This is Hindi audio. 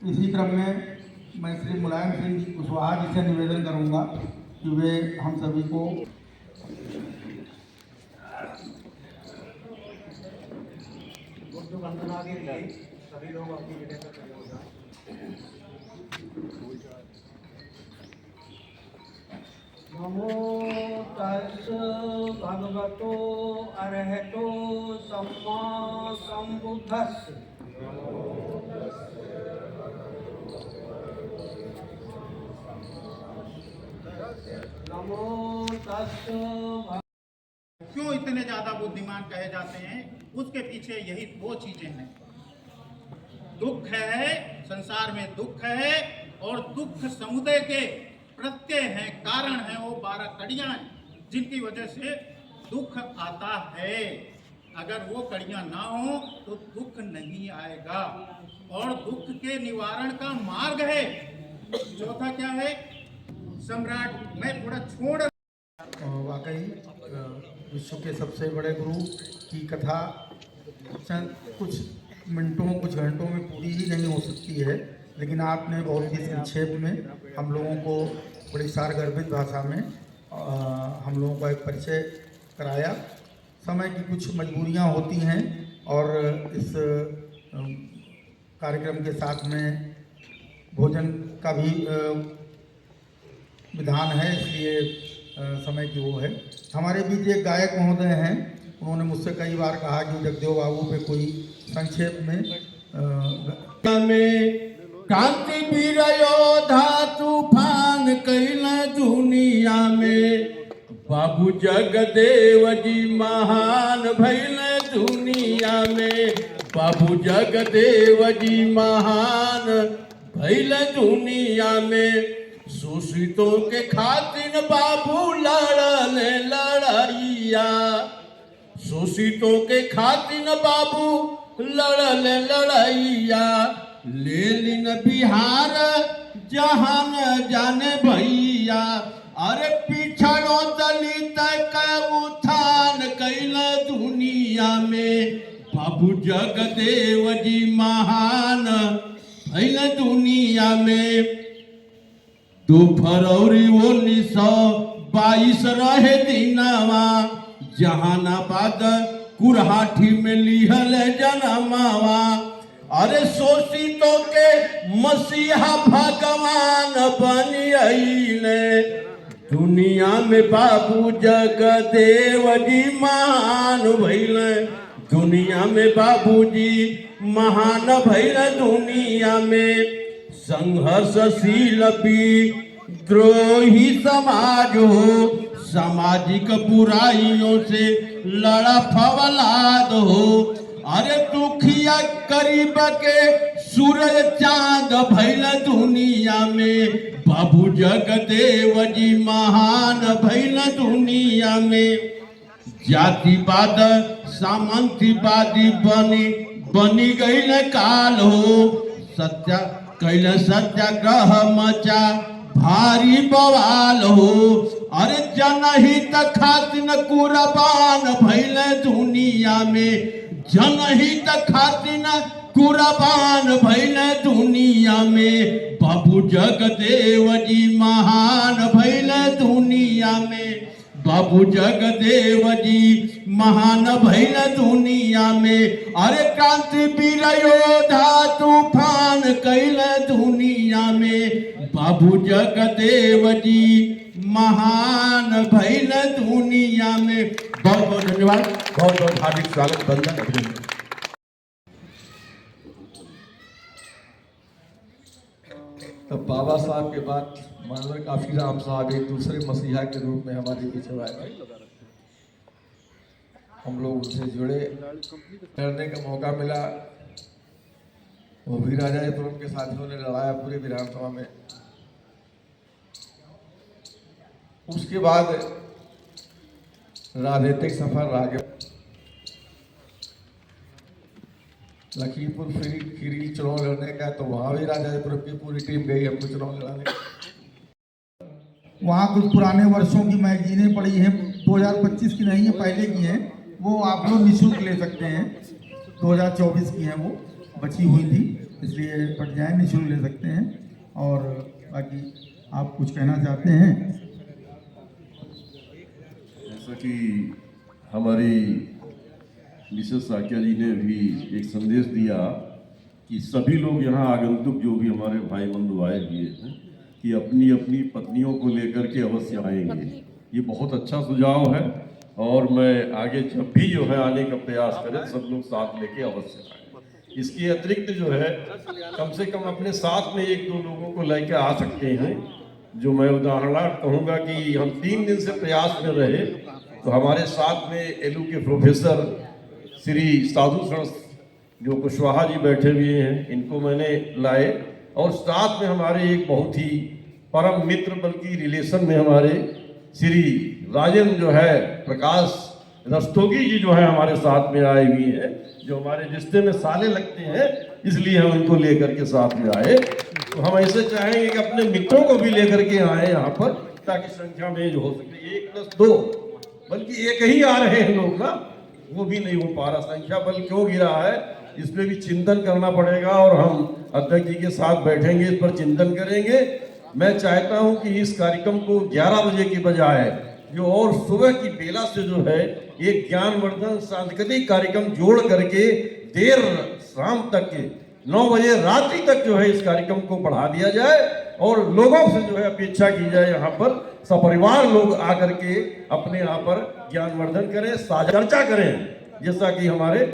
इसी क्रम में मैं श्री मुलायम सिंह जी कुशवाहा जी से निवेदन करूंगा कि वे हम सभी को बुद्ध वंदना के लिए सभी लोग अपनी जगह पर खड़े हो जाएं। नमो तस् भगवतो अरहतो सम्मा सम्बुद्धस्स। क्यों इतने ज्यादा बुद्धिमान कहे जाते हैं, उसके पीछे यही दो चीजें हैं। दुख है, संसार में दुख है, और दुख समुदय के प्रत्यय हैं, कारण हैं, वो 12 कड़ियां हैं जिनकी वजह से दुख आता है। अगर वो कड़ियां ना हो तो दुख नहीं आएगा। और दुख के निवारण का मार्ग है। चौथा क्या है? सम्राट, मैं थोड़ा छोड़। वाकई विश्व के सबसे बड़े गुरु की कथा चंद कुछ मिनटों कुछ घंटों में पूरी ही नहीं हो सकती है, लेकिन आपने बहुत ही संक्षेप में हम लोगों को बड़ी सारगर्भित भाषा में हम लोगों का एक परिचय कराया। समय की कुछ मजबूरियां होती हैं और इस कार्यक्रम के साथ में भोजन का भी विधान है, इसलिए समय की वो है। हमारे बीच एक गायक महोदय हैं, उन्होंने मुझसे कई बार कहा कि जगदेव बाबू पे कोई संक्षेप में क्रांति वीर योद्धा तूफान कैल दुनिया में, बाबू जगदेव जी महान भैल दुनिया में, बाबू जगदेव जी महान भैल दुनिया में। शोषितों के खातिर बाबू लड़ले लड़ाइया, शोषितों के खातिर बाबू लड़ले लड़ाइया। ले लिन बिहार जहान जाने भैया, अरे पिछड़ो दलित का उत्थान कैल दुनिया में, बाबू जगदेव जी महान भैल दुनिया में। 2 फरवरी 1922 रहे दिनवा, जहानाबाद कुरहाठी में लिहल जनमावा। अरे शोषितों के मसीहा भगवान बन आइले, दुनिया में बाबू जगदेव जी महान भैले, दुनिया में बाबूजी महान भैले। दुनिया में संघर्षशील विद्रोही समाज हो, सामाजिक बुराइयों से लड़ा फवलाद हो। अरे दुखिया गरीब के सूरज चांद भैल दुनिया में, बाबू जगदेव जी महान भैल दुनिया में। जातिवाद सामंतवादी बनी गई काल हो, सत्या कैल सत्याग्रह मचा भारी बवाल हो। अरे जनहित खातिर कुर्बान भैल दुनिया में, जनहित खातिर कुर्बान भैल दुनिया में, बाबू जगदेव जी महान भैल दुनिया में, बाबू जगदेव जी महान भैल दुनिया में, अरे क्रांति वीर योधा तूफान कैल दुनिया में, बाबू जगदेव जी महान भैल दुनिया में। बहुत बहुत धन्यवाद, बहुत बहुत हार्दिक स्वागत, बंदन, अभिनंदन। तो बाबा साहब के बाद माननीय काफीराम साहब एक दूसरे मसीहा के रूप में हमारे बीच आए। हम लोग उनसे जुड़े, लड़ने का मौका मिला। वो भी राजापुरम के साथियों ने लड़ाया पूरे विधानसभा में। उसके बाद राजनीतिक सफर आगे लखीमपुर खीरी चुनाव लड़ने का, तो वहाँ भी राजापुरम की पूरी टीम गई हमको चुनाव लड़ाने। वहाँ कुछ पुराने वर्षों की मैगजीनें पड़ी हैं, 2025 की नहीं है, पहले की हैं, वो आप लोग निःशुल्क ले सकते हैं। 2024 की हैं, वो बची हुई थी, इसलिए पट जाए, निःशुल्क ले सकते हैं। और बाकी आप कुछ कहना चाहते हैं? जैसा कि हमारी मिसेस साकिया जी ने भी एक संदेश दिया कि सभी लोग यहाँ आगंतुक जो भी हमारे भाई बंधु आए हुए हैं कि अपनी अपनी पत्नियों को लेकर के अवश्य आएंगे। ये बहुत अच्छा सुझाव है और मैं आगे जब भी जो है आने का प्रयास करें सब लोग साथ लेके अवश्य आए। इसके अतिरिक्त जो है कम से कम अपने साथ में एक दो लोगों को लेके आ सकते हैं। जो मैं उदाहरणार्थ कहूँगा कि हम 3 दिन से प्रयास में रहे, तो हमारे साथ में एलू के प्रोफेसर श्री साधु शरण जो कुशवाहा जी बैठे हुए हैं, इनको मैंने लाए और साथ में हमारे एक बहुत ही परम मित्र बल्कि रिलेशन में हमारे श्री राजन जो है प्रकाश रस्तोगी जी जो है हमारे साथ में आए हुए हैं, जो हमारे रिश्ते में साले लगते हैं, इसलिए हम इनको लेकर के साथ में आए। तो हम ऐसे चाहेंगे कि अपने मित्रों को भी लेकर के आए यहाँ पर, ताकि संख्या में जो हो सके 1+2, बल्कि एक ही आ रहे हैं लोग ना, वो भी नहीं हो पा रहा, संख्या बल क्यों गिरा है इस पर भी चिंतन करना पड़ेगा और हम अध्यक्ष जी के साथ बैठेंगे, इस पर चिंतन करेंगे। मैं चाहता हूं कि इस कार्यक्रम को 11 बजे की बजाय जो और सुबह की बेला से जो है एक ज्ञानवर्धन सांस्कृतिक कार्यक्रम जोड़ करके देर शाम तक के 9 बजे रात्रि तक जो है इस कार्यक्रम को बढ़ा दिया जाए और लोगों से जो है अपेक्षा की जाए यहाँ पर सपरिवार लोग आकर के अपने यहाँ पर ज्ञानवर्धन करें, साझा चर्चा करें, जैसा कि हमारे